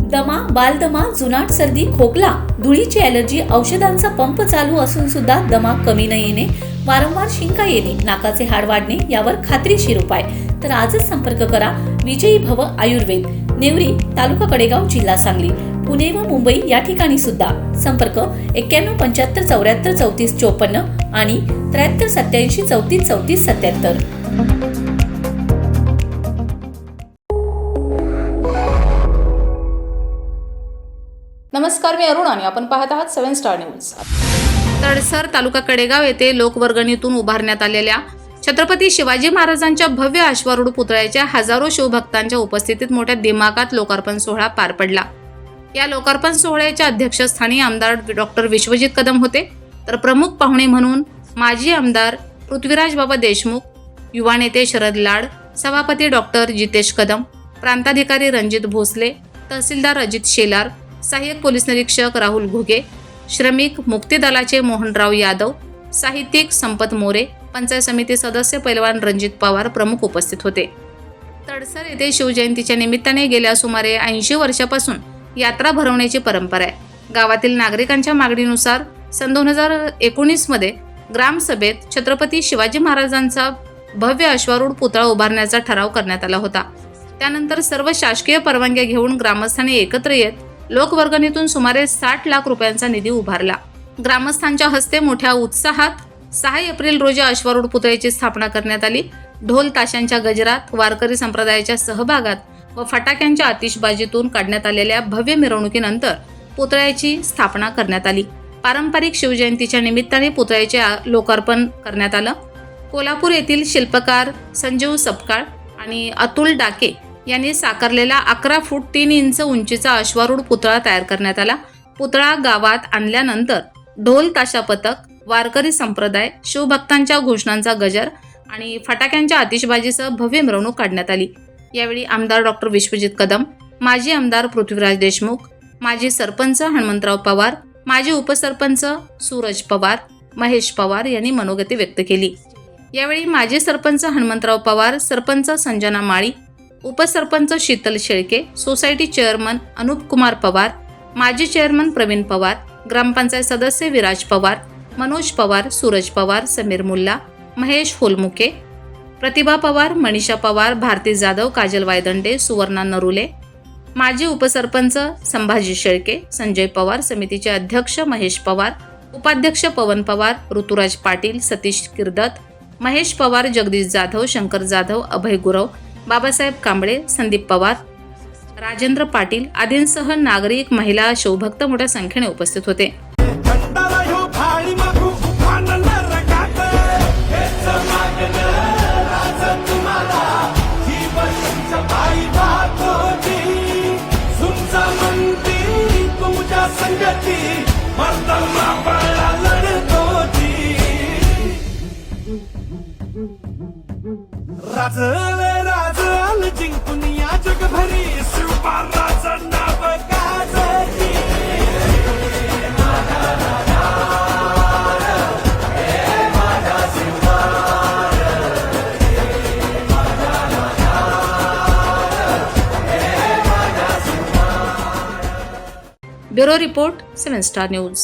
दमा, बालदमा, जुनाट सर्दी, खोकला, धुळीची ॲलर्जी, औषधांचा पंप चालू असून सुद्धा दमा कमी न येणे, वारंवार शिंका येणे, नाकाचे हाड वाढणे यावर खात्रीशीर उपाय. तर आजच संपर्क करा विजयी भव आयुर्वेद, नेवरी, तालुका कडेगाव, जिल्हा सांगली. पुणे व मुंबई या ठिकाणी सुद्धा. संपर्क 91 75 74 34 54 आणि 73 87 34 34 77. नमस्कार, मी अरुण आणि आपण पाहत आहात 7 स्टार न्यूज. तडसर तालुका कडेगाव येथे लोकवर्गणीतून उभारण्यात आलेल्या छत्रपती शिवाजी महाराजांच्या भव्य अश्वारूढ पुतळ्याच्या हजारो शिवभक्तांच्या उपस्थितीत मोठ्या दिमाखात लोकार्पण सोहळा पार पडला. या लोकार्पण सोहळ्याच्या अध्यक्षस्थानी आमदार डॉक्टर विश्वजित कदम होते, तर प्रमुख पाहुणे म्हणून माजी आमदार पृथ्वीराज बाबा देशमुख, युवा नेते शरद लाड, सभापती डॉक्टर जितेश कदम, प्रांताधिकारी रणजित भोसले, तहसीलदार अजित शेलार, सहाय्यक पोलीस निरीक्षक राहुल घुगे, श्रमिक मुक्ती दलाचे मोहनराव यादव, साहित्यिक संपत मोरे, पंचायत समिती सदस्य पैलवान रणजित पवार प्रमुख उपस्थित होते. तडसर येथे शिवजयंतीच्या निमित्ताने गेल्या सुमारे 80 वर्षापासून यात्रा भरवण्याची परंपरा आहे. गावातील नागरिकांच्या मागणीनुसार सन 2019 मध्ये ग्रामसभेत छत्रपती शिवाजी महाराजांचा भव्य अश्वारूढ पुतळा उभारण्याचा ठराव करण्यात आला होता. त्यानंतर सर्व शासकीय परवानग्या घेऊन ग्रामस्थांनी एकत्र येत लोकवर्गणीतून सुमारे 60 लाख रुपयांचा निधी उभारला. ग्रामस्थांच्या हस्ते मोठ्या उत्साहात 6 एप्रिल रोजी अश्वारूढ पुतळ्याची स्थापना करण्यात आली. ढोल ताशांच्या गजरात, वारकरी संप्रदायाच्या सहभागात व फटाक्यांच्या आतिषबाजीतून काढण्यात आलेल्या भव्य मिरवणुकीनंतर पुतळ्याची स्थापना करण्यात आली. पारंपरिक शिवजयंतीच्या निमित्ताने पुतळ्याचे लोकार्पण करण्यात आलं. कोल्हापूर येथील शिल्पकार संजीव सपकाळ आणि अतुल डाके यांनी साकारलेला 11 फूट 3 इंच उंचीचा अश्वारूढ पुतळा तयार करण्यात आला. पुतळा गावात आणल्यानंतर ढोल ताशा पथक, वारकरी संप्रदाय, शिवभक्तांच्या घोषणांचा गजर आणि फटाक्यांच्या आतिषबाजीसह भव्य मिरवणूक काढण्यात आली. यावेळी आमदार डॉक्टर विश्वजित कदम, माजी आमदार पृथ्वीराज देशमुख, माजी सरपंच हनुमंतराव पवार, माजी उपसरपंच सूरज पवार, महेश पवार यांनी मनोगती व्यक्त केली. यावेळी माजी सरपंच हनुमंतराव पवार, सरपंच संजना माळी, उपसरपंच शीतल शेळके, सोसायटी चेअरमन अनुप कुमार पवार, माजी चेअरमन प्रवीण पवार, ग्रामपंचायत सदस्य विराज पवार, मनोज पवार, सूरज पवार, समीर मुल्ला, महेश होलमुके, प्रतिभा पवार, मनीषा पवार, भारती जाधव, काजल वायदंडे, सुवर्णा नरुले, माजी उपसरपंच संभाजी शेळके, संजय पवार, समितीचे अध्यक्ष महेश पवार, उपाध्यक्ष पवन पवार, ऋतुराज पाटील, सतीश किर्दत, महेश पवार, जगदीश जाधव, शंकर जाधव, अभय गुरव, बाबासाहेब कांबळे, संदीप पवार, राजेंद्र पाटील आदींसह नागरिक, महिला, शिवभक्त मोठ्या संख्येने उपस्थित होते. राजल जिंकून या जगभरी शिवबाराचं नाव गाजली. Bureau report 7 star news.